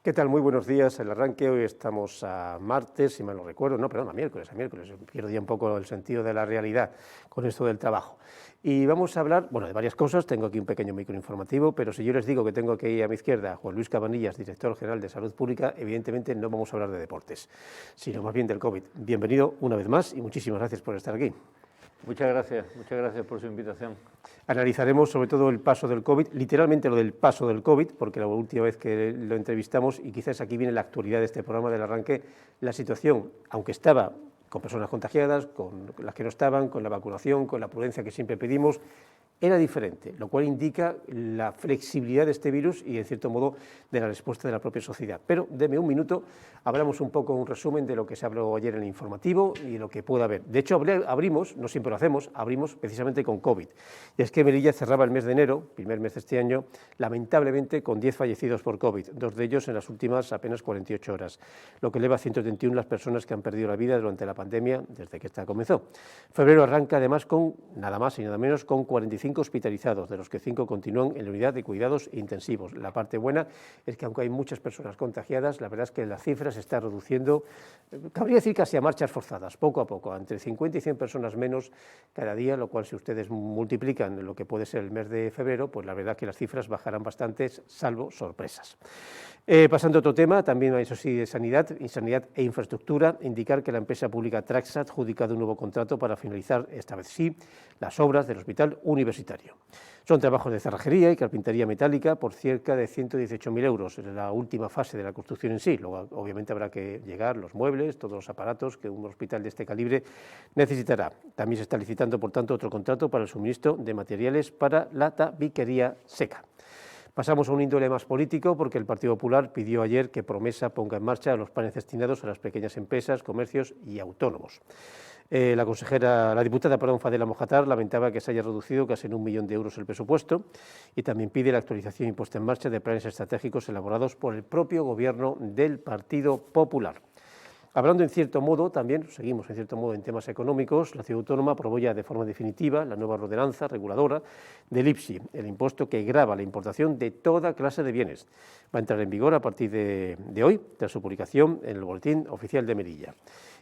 ¿Qué tal? Muy buenos días. El arranque, hoy estamos a martes, si mal no recuerdo, no, perdón, a miércoles. Pierdo ya un poco el sentido de la realidad con esto del trabajo. Y vamos a hablar, bueno, de varias cosas. Tengo aquí un pequeño microinformativo, pero si yo les digo que tengo aquí a mi izquierda a Juan Luis Cabanillas, director general de Salud Pública, evidentemente no vamos a hablar de deportes, sino más bien del COVID. Bienvenido una vez más y muchísimas gracias por estar aquí. Muchas gracias por su invitación. Analizaremos sobre todo el paso del COVID, literalmente lo del paso del COVID, porque la última vez que lo entrevistamos, y quizás aquí viene la actualidad de este programa del arranque, la situación, aunque estaba con personas contagiadas, con las que no estaban, con la vacunación, con la prudencia que siempre pedimos, era diferente, lo cual indica la flexibilidad de este virus y, en cierto modo, de la respuesta de la propia sociedad. Pero, deme un minuto, hablamos un poco, un resumen de lo que se habló ayer en el informativo y lo que pueda haber. De hecho, abrimos, no siempre lo hacemos, abrimos precisamente con COVID. Y es que Melilla cerraba el mes de enero, primer mes de este año, lamentablemente con 10 fallecidos por COVID, 2 de ellos en las últimas apenas 48 horas, lo que eleva a 131 las personas que han perdido la vida durante la pandemia desde que esta comenzó. Febrero arranca además con, nada más y nada menos, con 45 hospitalizados, de los que 5 continúan en la unidad de cuidados intensivos. La parte buena es que aunque hay muchas personas contagiadas, la verdad es que la cifra se está reduciendo, cabría decir casi a marchas forzadas, poco a poco, entre 50 y 100 personas menos cada día, lo cual si ustedes multiplican lo que puede ser el mes de febrero, pues la verdad que las cifras bajarán bastante, salvo sorpresas. Pasando a otro tema, también eso sí de sanidad e infraestructura, indicar que la empresa pública Traxa ha adjudicado un nuevo contrato para finalizar, esta vez sí, las obras del hospital universitario. Son trabajos de cerrajería y carpintería metálica por cerca de 118.000 euros, en la última fase de la construcción en sí. Luego, obviamente, habrá que llegar los muebles, todos los aparatos que un hospital de este calibre necesitará. También se está licitando, por tanto, otro contrato para el suministro de materiales para la tabiquería seca. Pasamos a un índole más político, porque el Partido Popular pidió ayer que Promesa ponga en marcha los planes destinados a las pequeñas empresas, comercios y autónomos. La diputada Fadela Mojatar lamentaba que se haya reducido casi en 1 millón de euros el presupuesto y también pide la actualización y puesta en marcha de planes estratégicos elaborados por el propio Gobierno del Partido Popular. Hablando en cierto modo, también seguimos en cierto modo en temas económicos, la Ciudad Autónoma aprobó ya de forma definitiva la nueva ordenanza reguladora del IPSI, el impuesto que grava la importación de toda clase de bienes. Va a entrar en vigor a partir de hoy, tras su publicación en el Boletín Oficial de Melilla.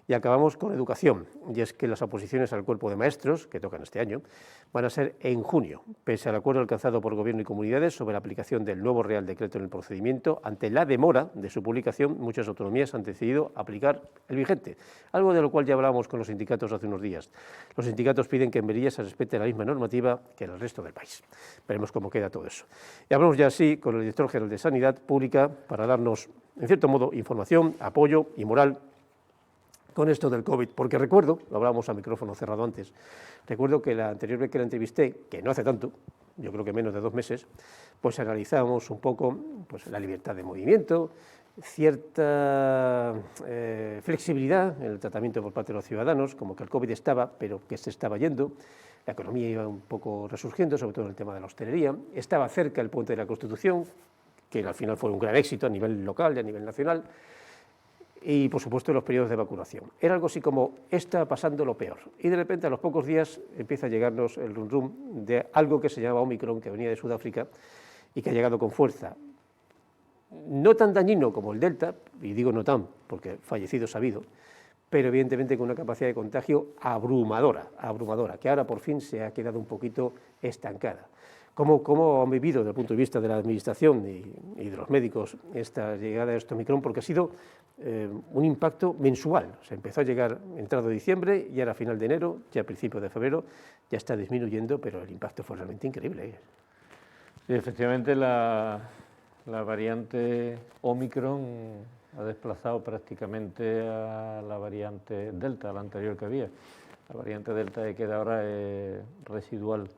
Y acabamos con educación, y es que las oposiciones al cuerpo de maestros, que tocan este año, van a ser en junio, pese al acuerdo alcanzado por Gobierno y comunidades sobre la aplicación del nuevo Real Decreto en el procedimiento. Ante la demora de su publicación, muchas autonomías han decidido aplicar el vigente, algo de lo cual ya hablábamos con los sindicatos hace unos días. Los sindicatos piden que en Melilla se respete la misma normativa que en el resto del país. Veremos cómo queda todo eso. Y hablamos ya así con el director general de Sanidad Pública para darnos, en cierto modo, información, apoyo y moral con esto del COVID, porque recuerdo, lo hablábamos a micrófono cerrado antes, recuerdo que la anterior vez que la entrevisté, que no hace tanto, yo creo que menos de 2 meses, pues analizábamos un poco pues, la libertad de movimiento, cierta flexibilidad en el tratamiento por parte de los ciudadanos, como que el COVID estaba, pero que se estaba yendo, la economía iba un poco resurgiendo, sobre todo en el tema de la hostelería, estaba cerca el puente de la Constitución, que al final fue un gran éxito a nivel local y a nivel nacional, y, por supuesto, los periodos de vacunación. Era algo así como, está pasando lo peor. Y, de repente, a los pocos días, empieza a llegarnos el rum-rum de algo que se llamaba Omicron, que venía de Sudáfrica y que ha llegado con fuerza. No tan dañino como el Delta, y digo no tan, porque fallecidos ha habido, pero evidentemente con una capacidad de contagio abrumadora, que ahora por fin se ha quedado un poquito estancada. ¿Cómo han vivido desde el punto de vista de la administración y de los médicos esta llegada de este Omicron? Porque ha sido un impacto mensual. Se empezó a llegar entrado diciembre y ahora a final de enero, ya a principios de febrero, ya está disminuyendo, pero el impacto fue realmente increíble. Sí, efectivamente la variante Omicron ha desplazado prácticamente a la variante Delta, la anterior que había. La variante Delta que queda ahora es residual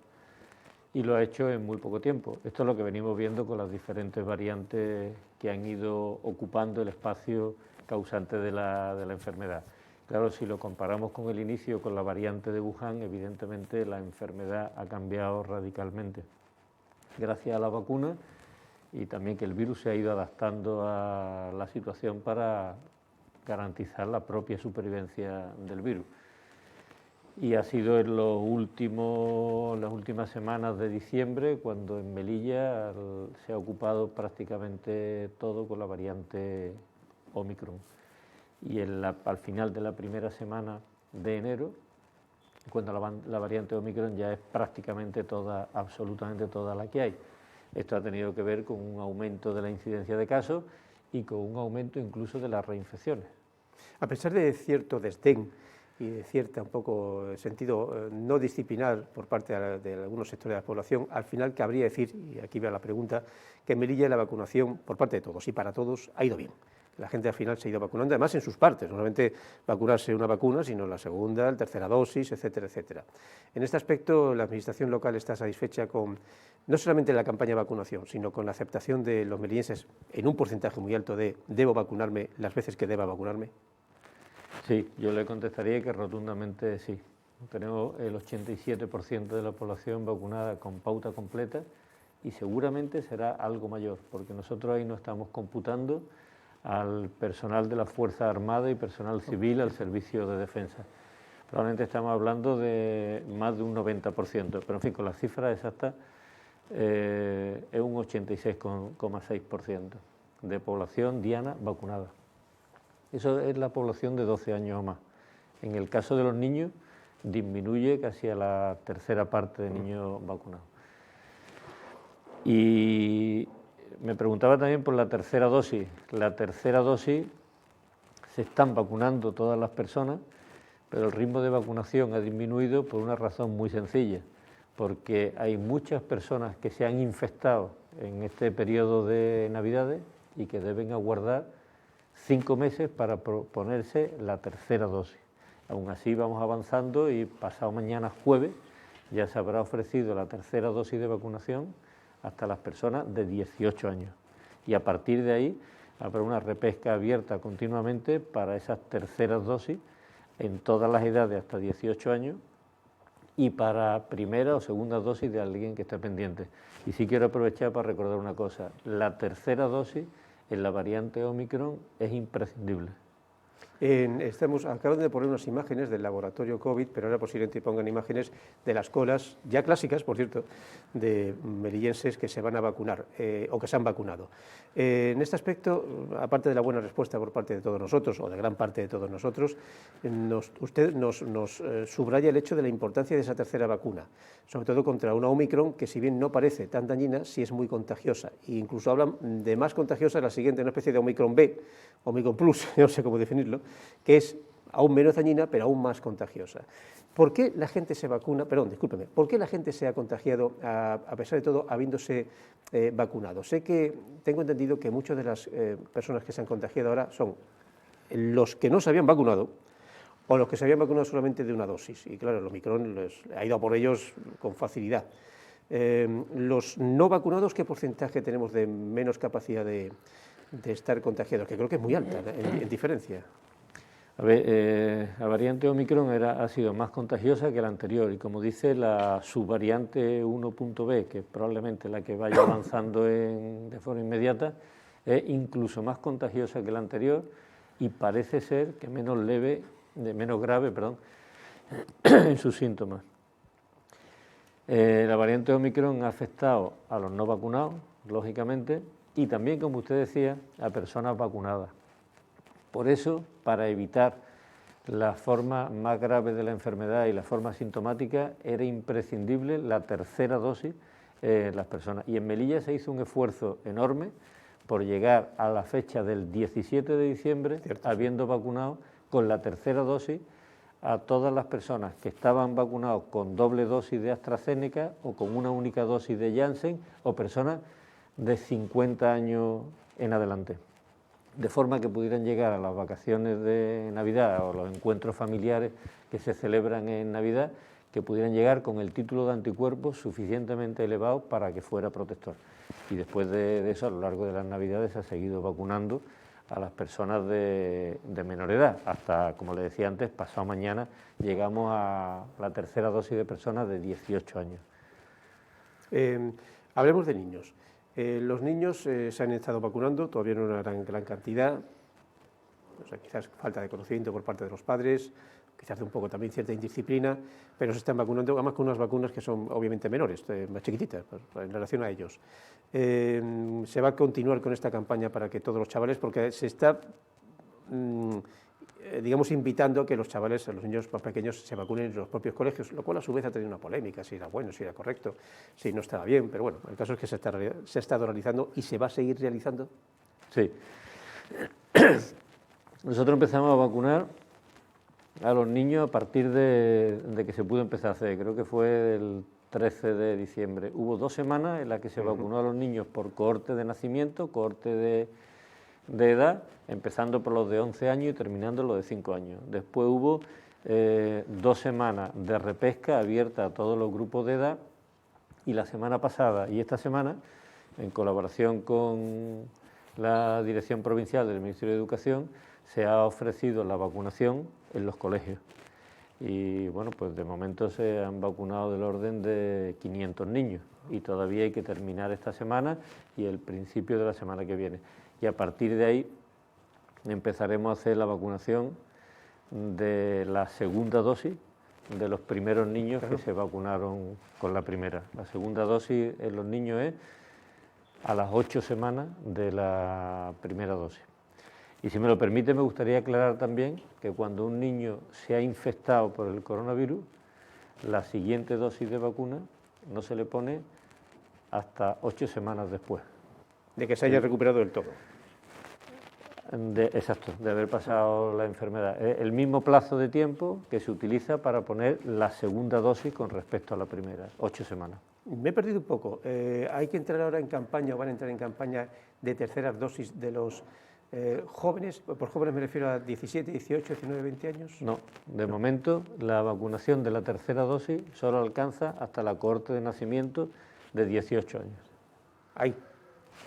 y lo ha hecho en muy poco tiempo. Esto es lo que venimos viendo con las diferentes variantes que han ido ocupando el espacio causante de la enfermedad. Claro, si lo comparamos con el inicio, con la variante de Wuhan, evidentemente la enfermedad ha cambiado radicalmente. Gracias a la vacuna y también que el virus se ha ido adaptando a la situación para garantizar la propia supervivencia del virus. y ha sido en las últimas semanas de diciembre cuando en Melilla se ha ocupado prácticamente todo con la variante Omicron. Y al final de la primera semana de enero, cuando la variante Omicron ya es prácticamente toda, absolutamente toda la que hay. Esto ha tenido que ver con un aumento de la incidencia de casos y con un aumento incluso de las reinfecciones. A pesar de cierto desdén y de cierta un poco sentido no disciplinar por parte de algunos sectores de la población, al final cabría decir, y aquí va la pregunta, que en Melilla la vacunación por parte de todos y para todos ha ido bien. La gente al final se ha ido vacunando, además en sus partes, no solamente vacunarse una vacuna, sino la segunda, la tercera dosis, etcétera, etcétera. En este aspecto, la Administración local está satisfecha con no solamente la campaña de vacunación, sino con la aceptación de los melillenses en un porcentaje muy alto de debo vacunarme las veces que deba vacunarme. Sí, yo le contestaría que rotundamente sí. Tenemos el 87% de la población vacunada con pauta completa y seguramente será algo mayor, porque nosotros ahí no estamos computando al personal de la Fuerza Armada y personal civil al servicio de defensa. Probablemente estamos hablando de más de un 90%, pero en fin, con las cifras exactas es un 86,6% de población diana vacunada. Eso es la población de 12 años o más. En el caso de los niños, disminuye casi a la tercera parte de niños vacunados. Y me preguntaba también por la tercera dosis. La tercera dosis se están vacunando todas las personas, pero el ritmo de vacunación ha disminuido por una razón muy sencilla, porque hay muchas personas que se han infectado en este periodo de Navidades y que deben aguardar 5 meses para ponerse la tercera dosis. Aún así vamos avanzando y pasado mañana jueves ya se habrá ofrecido la tercera dosis de vacunación hasta las personas de 18 años. Y a partir de ahí habrá una repesca abierta continuamente para esas terceras dosis en todas las edades hasta 18 años y para primera o segunda dosis de alguien que esté pendiente. Y sí quiero aprovechar para recordar una cosa, la tercera dosis en la variante Omicron es imprescindible. Acaban de poner unas imágenes del laboratorio COVID, pero ahora posiblemente pongan imágenes de las colas, ya clásicas, por cierto, de melillenses que se van a vacunar o que se han vacunado. En este aspecto, aparte de la buena respuesta por parte de todos nosotros, o de gran parte de todos nosotros, usted nos subraya el hecho de la importancia de esa tercera vacuna, sobre todo contra una Omicron que, si bien no parece tan dañina, sí es muy contagiosa. E incluso hablan de más contagiosa la siguiente, una especie de Omicron B, Omicron Plus, no sé cómo definirlo, que es aún menos dañina, pero aún más contagiosa. ¿Por qué la gente se vacuna? Perdón, discúlpeme. ¿Por qué la gente se ha contagiado, a pesar de todo, habiéndose vacunado? Tengo entendido que muchas de las personas que se han contagiado ahora son los que no se habían vacunado o los que se habían vacunado solamente de una dosis. Y claro, el Omicron ha ido a por ellos con facilidad. Los no vacunados, ¿qué porcentaje tenemos de menos capacidad de estar contagiados? Que creo que es muy alta en diferencia. A ver, la variante Omicron ha sido más contagiosa que la anterior y, como dice, la subvariante 1.b, que es probablemente la que vaya avanzando de forma inmediata, es incluso más contagiosa que la anterior y parece ser que menos grave en sus síntomas. La variante Omicron ha afectado a los no vacunados, lógicamente, y también, como usted decía, a personas vacunadas. Por eso, para evitar la forma más grave de la enfermedad y la forma sintomática, era imprescindible la tercera dosis en las personas. Y en Melilla se hizo un esfuerzo enorme por llegar a la fecha del 17 de diciembre, habiendo vacunado con la tercera dosis a todas las personas que estaban vacunados con doble dosis de AstraZeneca o con una única dosis de Janssen o personas de 50 años en adelante, de forma que pudieran llegar a las vacaciones de Navidad o los encuentros familiares que se celebran en Navidad, que pudieran llegar con el título de anticuerpos suficientemente elevado para que fuera protector. Y después de eso, a lo largo de las Navidades, se ha seguido vacunando a las personas de menor edad. Hasta, como le decía antes, pasado mañana llegamos a la tercera dosis de personas de 18 años. Hablemos de niños. Los niños se han estado vacunando, todavía no en una gran cantidad, o sea, quizás falta de conocimiento por parte de los padres, quizás de un poco también cierta indisciplina, pero se están vacunando además con unas vacunas que son obviamente menores, más chiquititas en relación a ellos. Se va a continuar con esta campaña para que todos los chavales, porque se está, digamos, invitando a que los chavales, a los niños más pequeños, se vacunen en los propios colegios, lo cual a su vez ha tenido una polémica, si era bueno, si era correcto, si no estaba bien, pero bueno, el caso es que se ha estado realizando y se va a seguir realizando. Sí. Nosotros empezamos a vacunar a los niños a partir de que se pudo empezar a hacer, creo que fue el 13 de diciembre. Hubo 2 semanas en las que se vacunó a los niños por cohorte de nacimiento, cohorte de edad, empezando por los de 11 años y terminando los de 5 años. Después hubo 2 semanas de repesca abierta a todos los grupos de edad, y la semana pasada y esta semana, en colaboración con la Dirección Provincial del Ministerio de Educación, se ha ofrecido la vacunación en los colegios. Y bueno, pues de momento se han vacunado del orden de 500 niños y todavía hay que terminar esta semana y el principio de la semana que viene. Y a partir de ahí empezaremos a hacer la vacunación de la segunda dosis de los primeros niños que se vacunaron con la primera. La segunda dosis en los niños es a las 8 semanas de la primera dosis. Y si me lo permite, me gustaría aclarar también que cuando un niño se ha infectado por el coronavirus, la siguiente dosis de vacuna no se le pone hasta 8 semanas después. De que se haya recuperado del todo. Exacto, de haber pasado la enfermedad. Es el mismo plazo de tiempo que se utiliza para poner la segunda dosis con respecto a la primera, 8 semanas. Me he perdido un poco. ¿Hay que entrar ahora en campaña o van a entrar en campaña de terceras dosis de los jóvenes? Por jóvenes me refiero a 17, 18, 19, 20 años. No, de momento la vacunación de la tercera dosis solo alcanza hasta la cohorte de nacimiento de 18 años.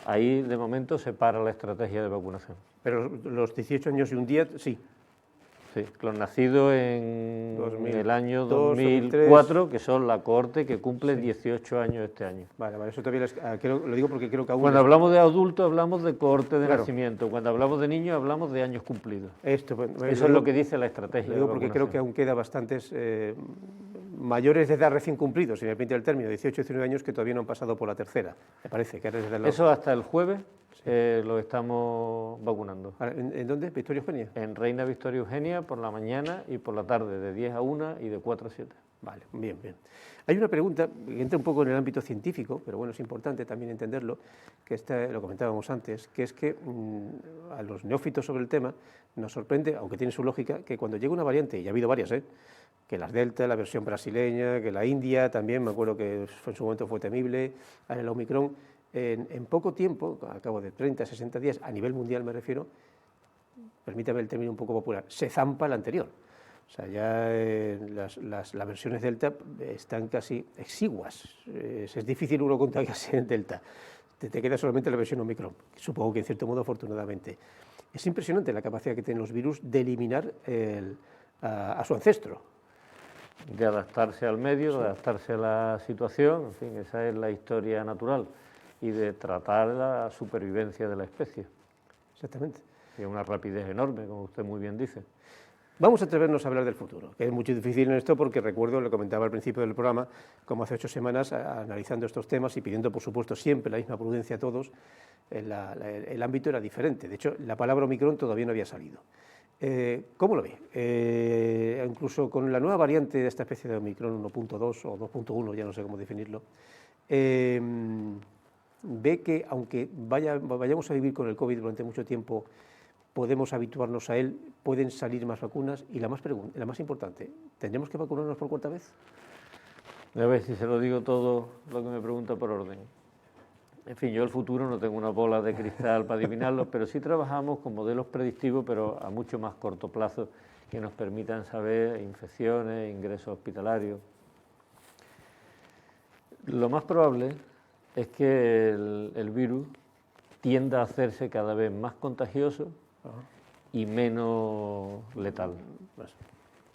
Ahí de momento se para la estrategia de vacunación. Pero los 18 años y un día, sí. Sí, los nacidos en el año 2004, que son la cohorte que cumple 18 años este año. Vale, eso también lo digo porque creo que aún... Cuando hablamos de adultos hablamos de cohorte de nacimiento, cuando hablamos de niños hablamos de años cumplidos. Eso es lo que dice la estrategia. Lo digo porque creo que aún queda bastantes mayores de edad recién cumplidos, si me permite el término, 18 y 19 años, que todavía no han pasado por la tercera, me parece. Que Eso hasta el jueves lo estamos vacunando. ¿En dónde? ¿Victoria Eugenia? En Reina Victoria Eugenia por la mañana y por la tarde, de 10 a 1 y de 4 a 7. Vale, bien, bien. Hay una pregunta que entra un poco en el ámbito científico, pero bueno, es importante también entenderlo, que lo comentábamos antes, que es que a los neófitos sobre el tema nos sorprende, aunque tiene su lógica, que cuando llega una variante, y ha habido varias, que las Delta, la versión brasileña, que la India también, me acuerdo que en su momento fue temible, el Omicron, en poco tiempo, a cabo de 30, 60 días, a nivel mundial me refiero, permítame el término un poco popular, se zampa la anterior. O sea, ya las versiones Delta están casi exiguas. Es difícil uno contagiarse en Delta. Te queda solamente la versión Omicron, supongo que en cierto modo afortunadamente. Es impresionante la capacidad que tienen los virus de eliminar a su ancestro. De adaptarse al medio, de adaptarse a la situación, en fin, esa es la historia natural, y de tratar la supervivencia de la especie. Exactamente. Y una rapidez enorme, como usted muy bien dice. Vamos a atrevernos a hablar del futuro, que es muy difícil en esto porque recuerdo, lo comentaba al principio del programa, como hace 8 semanas, analizando estos temas y pidiendo, por supuesto, siempre la misma prudencia a todos, el ámbito era diferente. De hecho, la palabra Omicron todavía no había salido. ¿Cómo lo ve? Incluso con la nueva variante de esta especie de Omicron 1.2 o 2.1, ya no sé cómo definirlo, ve que aunque vayamos a vivir con el COVID durante mucho tiempo, podemos habituarnos a él, pueden salir más vacunas y la más importante, ¿tendremos que vacunarnos por cuarta vez? A ver si se lo digo todo lo que me pregunta por orden. En fin, yo el futuro no tengo una bola de cristal para adivinarlo, pero sí trabajamos con modelos predictivos, pero a mucho más corto plazo, que nos permitan saber infecciones, ingresos hospitalarios. Lo más probable es que el virus tienda a hacerse cada vez más contagioso y menos letal.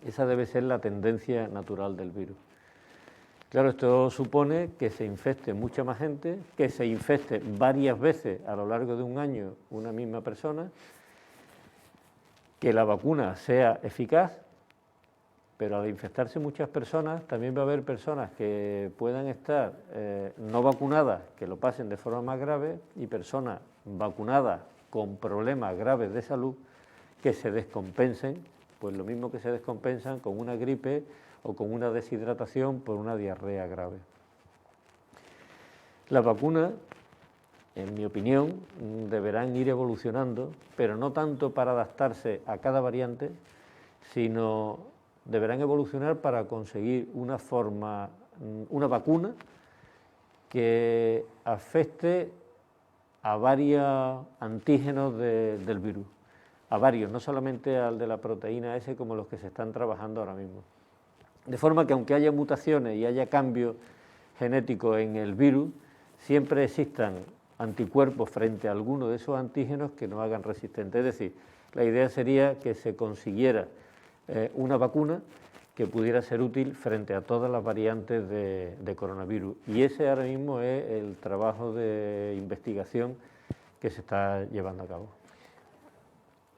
Esa debe ser la tendencia natural del virus. Claro, esto supone que se infecte mucha más gente, que se infecte varias veces a lo largo de un año una misma persona, que la vacuna sea eficaz pero al infectarse muchas personas, también va a haber personas que puedan estar no vacunadas, que lo pasen de forma más grave, y personas vacunadas con problemas graves de salud que se descompensen, pues lo mismo que se descompensan con una gripe o con una deshidratación por una diarrea grave. Las vacunas, en mi opinión, deberán ir evolucionando, pero no tanto para adaptarse a cada variante, sino deberán evolucionar para conseguir una vacuna que afecte a varios antígenos del virus, a varios, no solamente al de la proteína S como los que se están trabajando ahora mismo. De forma que aunque haya mutaciones y haya cambios genéticos en el virus, siempre existan anticuerpos frente a alguno de esos antígenos que nos hagan resistentes. Es decir, la idea sería que se consiguiera una vacuna que pudiera ser útil frente a todas las variantes de coronavirus. Y ese ahora mismo es el trabajo de investigación que se está llevando a cabo.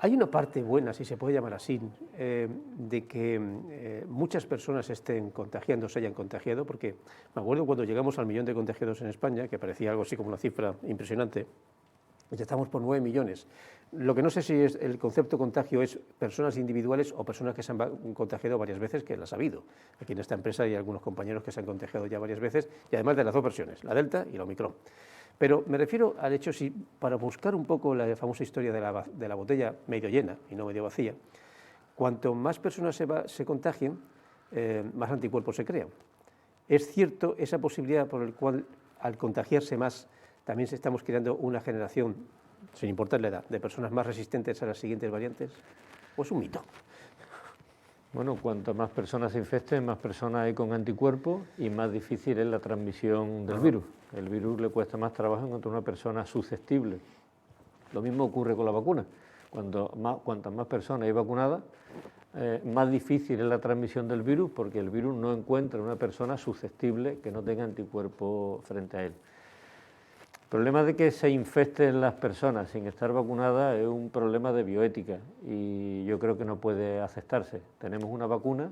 Hay una parte buena, si se puede llamar así, de que muchas personas estén contagiando, se hayan contagiado, porque me acuerdo cuando llegamos al 1 millón de contagiados en España, que parecía algo así como una cifra impresionante, ya estamos por 9 millones. Lo que no sé si es el concepto contagio es personas individuales o personas que se han contagiado varias veces, que las ha habido. Aquí en esta empresa hay algunos compañeros que se han contagiado ya varias veces, y además de las dos versiones, la Delta y la Omicron. Pero me refiero al hecho, si para buscar un poco la famosa historia de la botella medio llena y no medio vacía, cuanto más personas se contagien, más anticuerpos se crean. Es cierto esa posibilidad por la cual, al contagiarse más, también estamos creando una generación, sin importar la edad, de personas más resistentes a las siguientes variantes, ¿o es un mito? Bueno, cuanto más personas se infecten, más personas hay con anticuerpos y más difícil es la transmisión del virus. El virus le cuesta más trabajo encontrar una persona susceptible. Lo mismo ocurre con la vacuna. Cuantas más personas hay vacunadas, más difícil es la transmisión del virus, porque el virus no encuentra una persona susceptible que no tenga anticuerpos frente a él. El problema de que se infecten las personas sin estar vacunadas es un problema de bioética y yo creo que no puede aceptarse. Tenemos una vacuna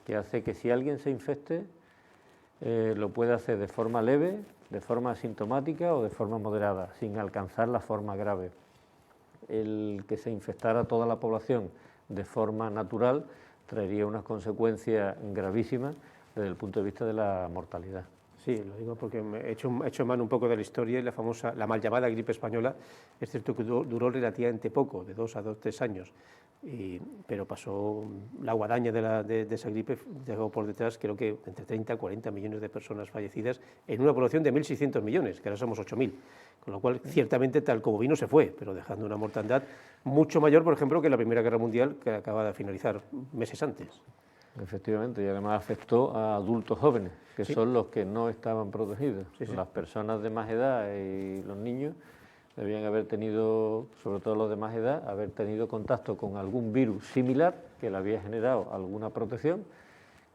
que hace que si alguien se infecte, lo puede hacer de forma leve, de forma asintomática o de forma moderada, sin alcanzar la forma grave. El que se infectara toda la población de forma natural traería unas consecuencias gravísimas desde el punto de vista de la mortalidad. Sí, lo digo porque me he hecho mano un poco de la historia y la mal llamada gripe española, es cierto que duró relativamente poco, de 2 a 3 años, pero pasó la guadaña de esa gripe, dejó por detrás creo que entre 30 y 40 millones de personas fallecidas en una población de 1.600 millones, que ahora somos 8.000, con lo cual ciertamente tal como vino se fue, pero dejando una mortandad mucho mayor, por ejemplo, que la Primera Guerra Mundial, que acaba de finalizar meses antes. Efectivamente, y además afectó a adultos jóvenes, que sí. son los que no estaban protegidos. Sí, sí. Las personas de más edad y los niños debían haber tenido, sobre todo los de más edad, haber tenido contacto con algún virus similar que le había generado alguna protección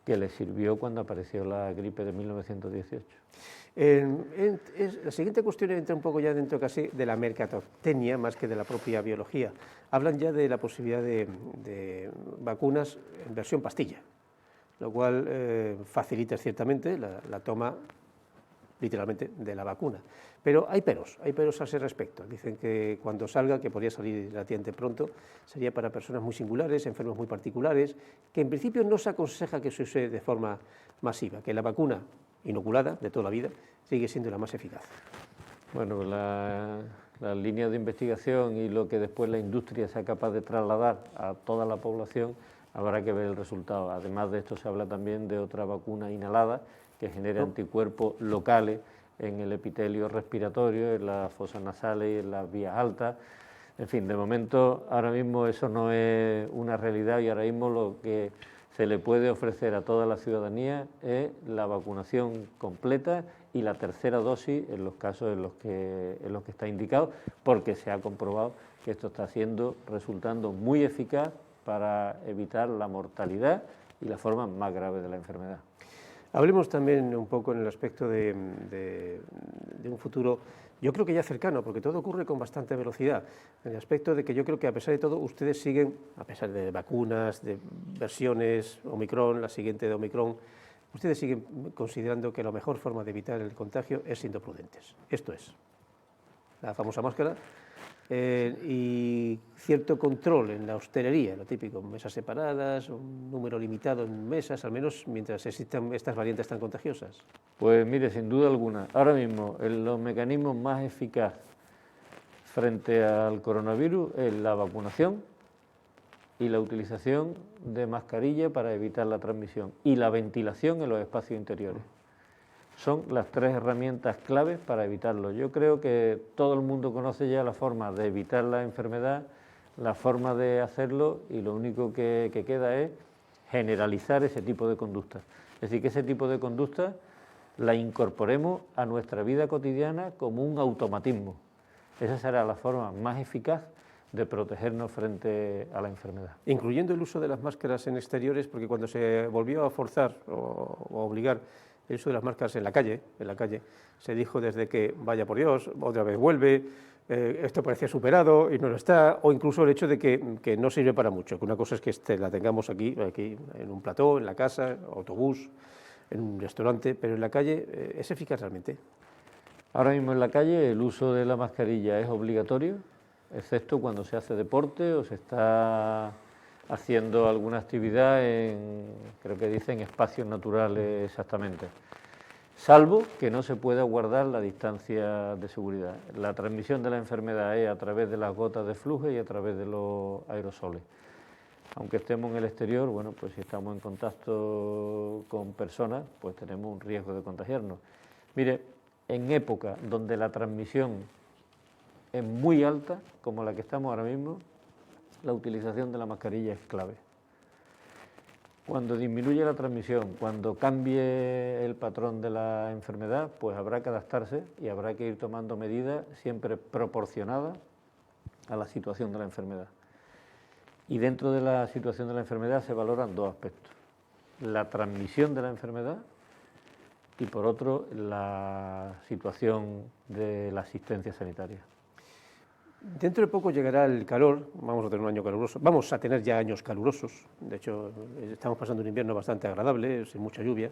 que les sirvió cuando apareció la gripe de 1918. La siguiente cuestión entra un poco ya dentro casi de la mercadotecnia más que de la propia biología. Hablan ya de la posibilidad de vacunas en versión pastilla, lo cual facilita ciertamente la toma literalmente de la vacuna. Pero hay peros a ese respecto. Dicen que cuando salga, que podría salir relativamente pronto, sería para personas muy singulares, enfermos muy particulares, que en principio no se aconseja que se use de forma masiva, que la vacuna inoculada de toda la vida sigue siendo la más eficaz. Bueno, las líneas de investigación y lo que después la industria sea capaz de trasladar a toda la población, habrá que ver el resultado. Además de esto se habla también de otra vacuna inhalada que genera anticuerpos locales en el epitelio respiratorio, en las fosas nasales y en las vías altas. En fin, de momento, ahora mismo eso no es una realidad y ahora mismo lo que se le puede ofrecer a toda la ciudadanía es la vacunación completa y la tercera dosis en los casos en los que está indicado, porque se ha comprobado que esto está resultando muy eficaz para evitar la mortalidad y la forma más grave de la enfermedad. Hablemos también un poco en el aspecto de un futuro Yo creo que ya cercano, porque todo ocurre con bastante velocidad, en el aspecto de que yo creo que a pesar de todo ustedes siguen, a pesar de vacunas, de versiones Omicron, la siguiente de Omicron, ustedes siguen considerando que la mejor forma de evitar el contagio es siendo prudentes. Esto es la famosa máscara y cierto control en la hostelería, lo típico, mesas separadas, un número limitado en mesas, al menos mientras existan estas variantes tan contagiosas. Pues mire, sin duda alguna, ahora mismo los mecanismos más eficaces frente al coronavirus es la vacunación y la utilización de mascarilla para evitar la transmisión y la ventilación en los espacios interiores. Son las tres herramientas claves para evitarlo. Yo creo que todo el mundo conoce ya la forma de evitar la enfermedad, la forma de hacerlo, y lo único que queda es generalizar ese tipo de conductas. Es decir, que ese tipo de conductas la incorporemos a nuestra vida cotidiana como un automatismo. Esa será la forma más eficaz de protegernos frente a la enfermedad. Incluyendo el uso de las máscaras en exteriores, porque cuando se volvió a forzar o a obligar el uso de las máscaras en la calle, se dijo desde que, vaya por Dios, otra vez vuelve, esto parecía superado y no lo está, o incluso el hecho de que no sirve para mucho, que una cosa es que la tengamos aquí en un plató, en la casa, autobús, en un restaurante, pero en la calle, ¿es eficaz realmente? Ahora mismo en la calle el uso de la mascarilla es obligatorio, excepto cuando se hace deporte o se está haciendo alguna actividad creo que dicen espacios naturales exactamente, salvo que no se pueda guardar la distancia de seguridad. La transmisión de la enfermedad es a través de las gotas de flujo y a través de los aerosoles. Aunque estemos en el exterior, bueno, pues si estamos en contacto con personas, pues tenemos un riesgo de contagiarnos. Mire, en época donde la transmisión es muy alta, como la que estamos ahora mismo, la utilización de la mascarilla es clave. Cuando disminuye la transmisión, cuando cambie el patrón de la enfermedad, pues habrá que adaptarse y habrá que ir tomando medidas siempre proporcionadas a la situación de la enfermedad. Y dentro de la situación de la enfermedad se valoran dos aspectos: la transmisión de la enfermedad y, por otro, la situación de la asistencia sanitaria. Dentro de poco llegará el calor, vamos a tener un año caluroso, vamos a tener ya años calurosos, de hecho estamos pasando un invierno bastante agradable, sin mucha lluvia,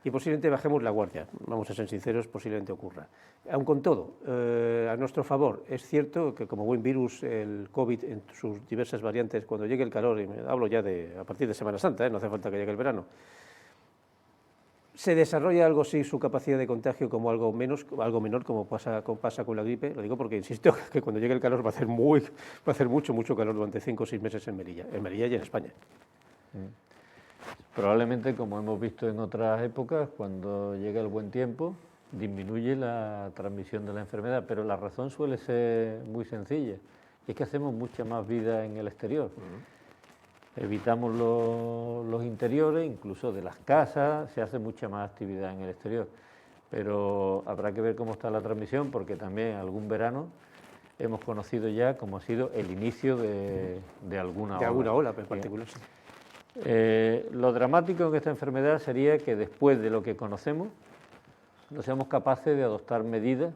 y posiblemente bajemos la guardia, vamos a ser sinceros, posiblemente ocurra. Aun con todo, a nuestro favor, es cierto que como buen virus, el COVID en sus diversas variantes, cuando llegue el calor, y me hablo ya a partir de Semana Santa, no hace falta que llegue el verano, se desarrolla algo sí su capacidad de contagio como algo menor, como pasa con la gripe. Lo digo porque insisto que cuando llegue el calor va a hacer mucho calor durante 5 o 6 meses en Melilla y en España. Probablemente, como hemos visto en otras épocas, cuando llega el buen tiempo disminuye la transmisión de la enfermedad, pero la razón suele ser muy sencilla, y es que hacemos mucha más vida en el exterior. Evitamos los interiores, incluso de las casas, se hace mucha más actividad en el exterior. Pero habrá que ver cómo está la transmisión, porque también algún verano hemos conocido ya cómo ha sido el inicio de alguna ola. De alguna ola en particular, sí. Lo dramático en esta enfermedad sería que después de lo que conocemos, no seamos capaces de adoptar medidas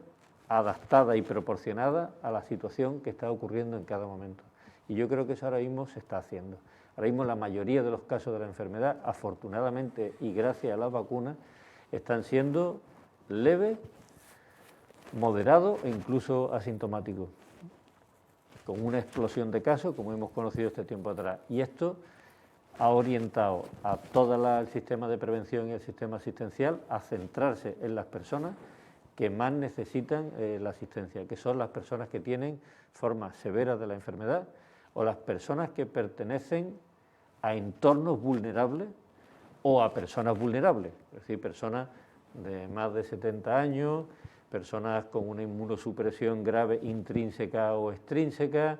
adaptadas y proporcionadas a la situación que está ocurriendo en cada momento. Y yo creo que eso ahora mismo se está haciendo. Ahora mismo la mayoría de los casos de la enfermedad, afortunadamente y gracias a las vacunas, están siendo leves, moderados e incluso asintomáticos, con una explosión de casos como hemos conocido este tiempo atrás. Y esto ha orientado a todo el sistema de prevención y el sistema asistencial a centrarse en las personas que más necesitan la asistencia, que son las personas que tienen formas severas de la enfermedad o las personas que pertenecen a entornos vulnerables o a personas vulnerables, es decir, personas de más de 70 años, personas con una inmunosupresión grave intrínseca o extrínseca,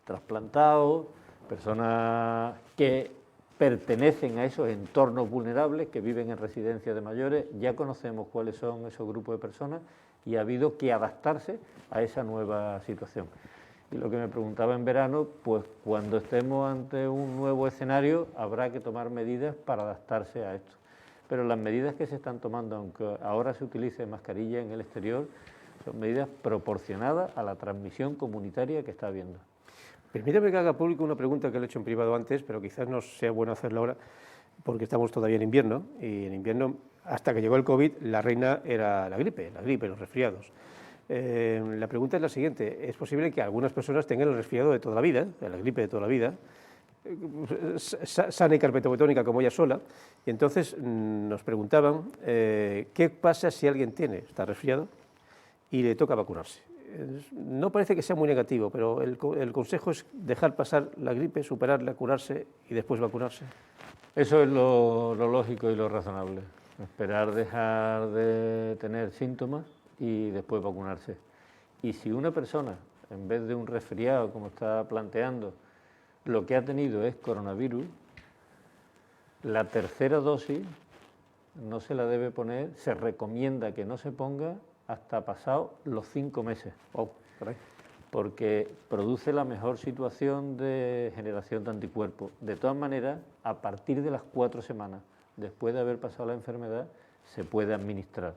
trasplantados, personas que pertenecen a esos entornos vulnerables, que viven en residencias de mayores. Ya conocemos cuáles son esos grupos de personas y ha habido que adaptarse a esa nueva situación. Y lo que me preguntaba en verano, pues cuando estemos ante un nuevo escenario habrá que tomar medidas para adaptarse a esto. pero las medidas que se están tomando, aunque ahora se utilice mascarilla en el exterior, son medidas proporcionadas a la transmisión comunitaria que está habiendo. Permítame que haga público una pregunta que le he hecho en privado antes, pero quizás no sea bueno hacerla ahora, porque estamos todavía en invierno, y en invierno, hasta que llegó el COVID, la reina era la gripe, los resfriados. La pregunta es la siguiente: ¿es posible que algunas personas tengan el resfriado de toda la vida, la gripe de toda la vida, sana y carpetobetónica como ella sola? Y entonces nos preguntaban qué pasa si alguien está resfriado y le toca vacunarse. No parece que sea muy negativo, pero el consejo es dejar pasar la gripe, superarla, curarse y después vacunarse. Eso es lo lógico y lo razonable, esperar dejar de tener síntomas y después vacunarse. Y si una persona, en vez de un resfriado, como está planteando, lo que ha tenido es coronavirus, la tercera dosis no se la debe poner, se recomienda que no se ponga hasta pasados los 5 meses, porque produce la mejor situación de generación de anticuerpos. De todas maneras, a partir de las 4 semanas, después de haber pasado la enfermedad, se puede administrar.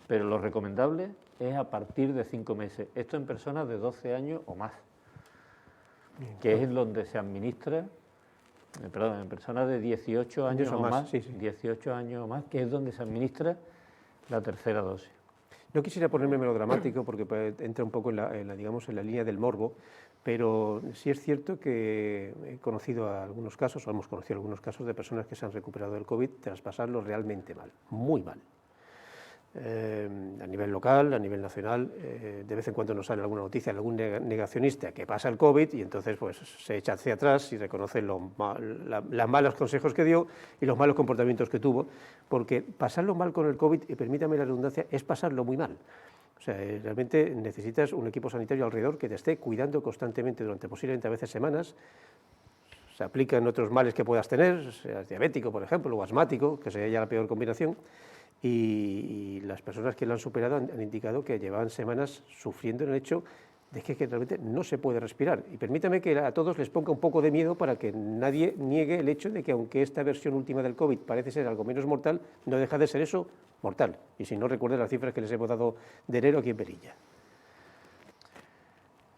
Pero lo recomendable es a partir de 5 meses. Esto en personas de 12 años o más, que es donde se administra, en personas de 18 años o más, 18 años o más, que es donde se administra la tercera dosis. No quisiera ponerme melodramático porque entra un poco en la línea del morbo, pero sí es cierto que he conocido algunos casos, o hemos conocido algunos casos de personas que se han recuperado del COVID tras pasarlo realmente mal, muy mal. A nivel local, a nivel nacional, de vez en cuando nos sale alguna noticia de algún negacionista que pasa el COVID y entonces pues se echa hacia atrás y reconoce los malos consejos que dio y los malos comportamientos que tuvo, porque pasarlo mal con el COVID, y permítame la redundancia, es pasarlo muy mal. O sea, realmente necesitas un equipo sanitario alrededor que te esté cuidando constantemente durante posiblemente a veces semanas. Se aplican otros males que puedas tener, seas diabético, por ejemplo, o asmático, que sería ya la peor combinación. Y las personas que lo han superado han indicado que llevaban semanas sufriendo en el hecho de que realmente no se puede respirar. Y permítame que a todos les ponga un poco de miedo para que nadie niegue el hecho de que aunque esta versión última del COVID parece ser algo menos mortal, no deja de ser eso, mortal. Y si no, recuerden las cifras que les hemos dado de enero aquí en Velilla.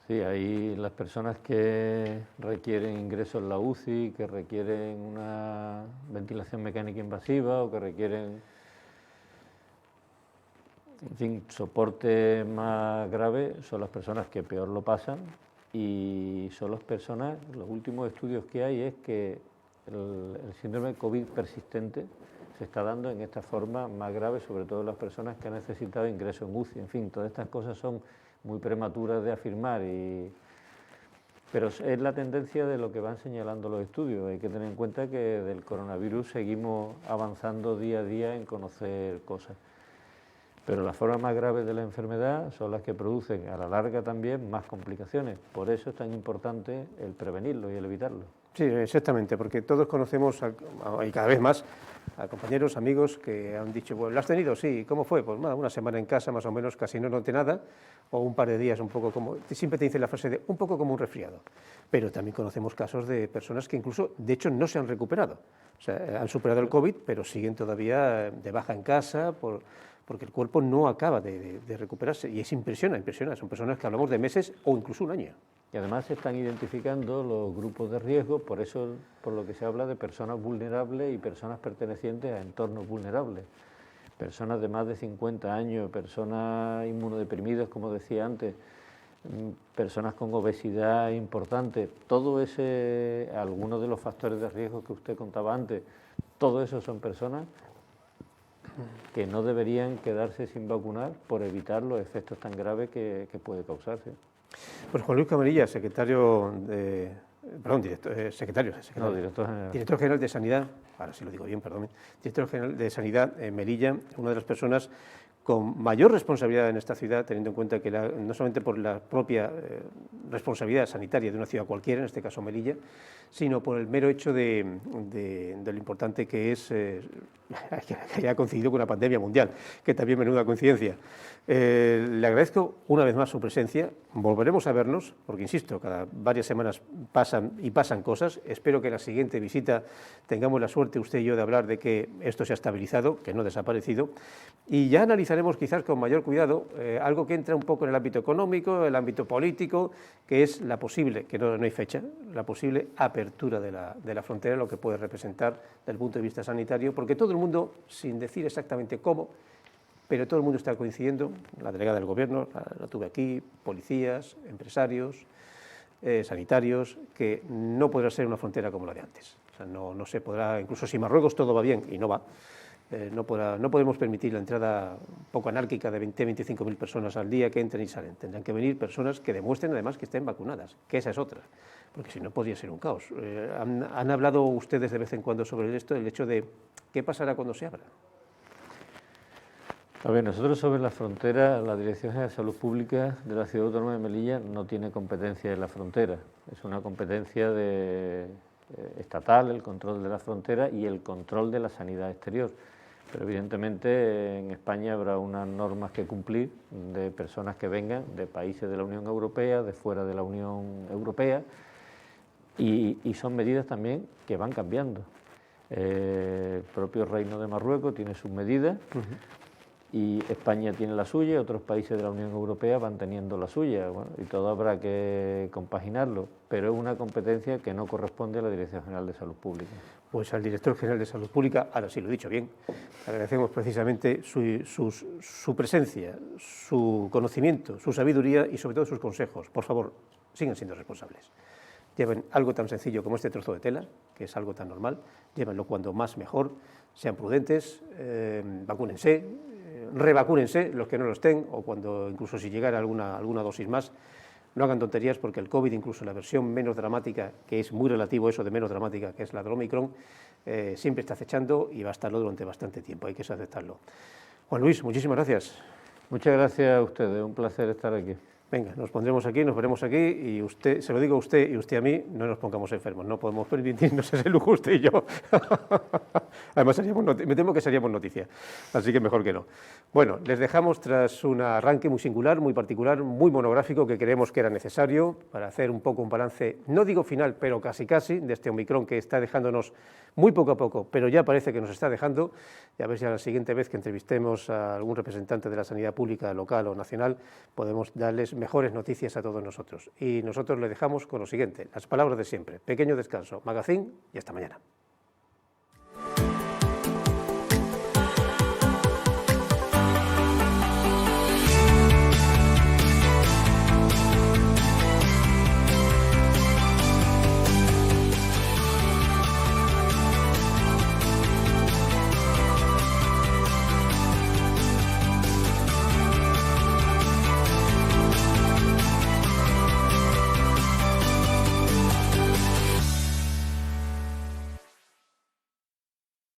Sí, hay las personas que requieren ingreso en la UCI, que requieren una ventilación mecánica invasiva o que requieren, en fin, soporte más grave, son las personas que peor lo pasan y son las personas, los últimos estudios que hay es que el síndrome de COVID persistente se está dando en esta forma más grave, sobre todo en las personas que han necesitado ingreso en UCI. En fin, todas estas cosas son muy prematuras de afirmar, pero es la tendencia de lo que van señalando los estudios. Hay que tener en cuenta que del coronavirus seguimos avanzando día a día en conocer cosas. Pero las formas más graves de la enfermedad son las que producen a la larga también más complicaciones. Por eso es tan importante el prevenirlo y el evitarlo. Sí, exactamente, porque todos conocemos, y cada vez más, a compañeros, amigos que han dicho, bueno, ¿lo has tenido? Sí, ¿cómo fue? Pues una semana en casa, más o menos, casi no noté nada, o un par de días un poco como, siempre te dicen la frase de un poco como un resfriado, pero también conocemos casos de personas que incluso, de hecho, no se han recuperado, o sea, han superado el COVID, pero siguen todavía de baja en casa, porque el cuerpo no acaba de recuperarse, y impresiona, son personas que hablamos de meses o incluso un año. Y además se están identificando los grupos de riesgo, por eso, por lo que se habla de personas vulnerables y personas pertenecientes a entornos vulnerables. Personas de más de 50 años, personas inmunodeprimidas, como decía antes, personas con obesidad importante, algunos de los factores de riesgo que usted contaba antes, todo eso son personas que no deberían quedarse sin vacunar por evitar los efectos tan graves que puede causarse. Pues Juan Luis Camarilla, director general de Sanidad, ahora sí lo digo bien, perdón, director general de Sanidad en Melilla, una de las personas con mayor responsabilidad en esta ciudad, teniendo en cuenta que no solamente por la propia responsabilidad sanitaria de una ciudad cualquiera, en este caso Melilla, sino por el mero hecho de lo importante que es que haya coincidido con una pandemia mundial, que también menuda coincidencia. Le agradezco una vez más su presencia, volveremos a vernos, porque insisto, cada varias semanas pasan cosas, espero que la siguiente visita tengamos la suerte usted y yo de hablar de que esto se ha estabilizado, que no ha desaparecido, y ya analizaremos quizás con mayor cuidado algo que entra un poco en el ámbito económico, el ámbito político, que es la posible, que no hay fecha, la posible apertura de la frontera, lo que puede representar desde el punto de vista sanitario, porque todo el mundo, sin decir exactamente cómo, pero todo el mundo está coincidiendo, la delegada del Gobierno, la tuve aquí, policías, empresarios, sanitarios, que no podrá ser una frontera como la de antes. O sea, no se podrá, incluso si Marruecos todo va bien, y no va, no podemos permitir la entrada un poco anárquica de 20-25.000 personas al día que entren y salen. Tendrán que venir personas que demuestren además que estén vacunadas, que esa es otra, porque si no podría ser un caos. ¿Han hablado ustedes de vez en cuando sobre esto, el hecho de qué pasará cuando se abra? A ver, nosotros sobre la frontera, la Dirección General de Salud Pública de la Ciudad Autónoma de Melilla no tiene competencia en la frontera, es una competencia estatal, el control de la frontera y el control de la sanidad exterior. Pero evidentemente en España habrá unas normas que cumplir de personas que vengan de países de la Unión Europea, de fuera de la Unión Europea, y son medidas también que van cambiando. El propio Reino de Marruecos tiene sus medidas, y España tiene la suya, otros países de la Unión Europea van teniendo la suya, bueno, y todo habrá que compaginarlo, pero es una competencia que no corresponde a la Dirección General de Salud Pública. Pues al Director General de Salud Pública, ahora sí lo he dicho bien, agradecemos precisamente su presencia, su conocimiento, su sabiduría y sobre todo sus consejos. Por favor, sigan siendo responsables. Lleven algo tan sencillo como este trozo de tela, que es algo tan normal, llévenlo cuando más mejor, sean prudentes, vacúnense, revacúnense los que no lo estén, o cuando incluso si llegara alguna dosis más, no hagan tonterías porque el COVID, incluso la versión menos dramática, que es muy relativo eso de menos dramática, que es la del Omicron, siempre está acechando y va a estarlo durante bastante tiempo, hay que aceptarlo. Juan Luis, muchísimas gracias. Muchas gracias a ustedes, un placer estar aquí. Venga, nos pondremos aquí, nos veremos aquí y usted, se lo digo a usted y usted a mí, no nos pongamos enfermos, no podemos permitirnos ese lujo usted y yo. Además, me temo que seríamos noticia, así que mejor que no. Bueno, les dejamos tras un arranque muy singular, muy particular, muy monográfico, que creemos que era necesario para hacer un poco un balance, no digo final, pero casi, de este Omicron que está dejándonos muy poco a poco, pero ya parece que nos está dejando, y a ver si a la siguiente vez que entrevistemos a algún representante de la sanidad pública local o nacional, podemos darles mejores noticias a todos nosotros. Y nosotros le dejamos con lo siguiente, las palabras de siempre, pequeño descanso, magazín y hasta mañana.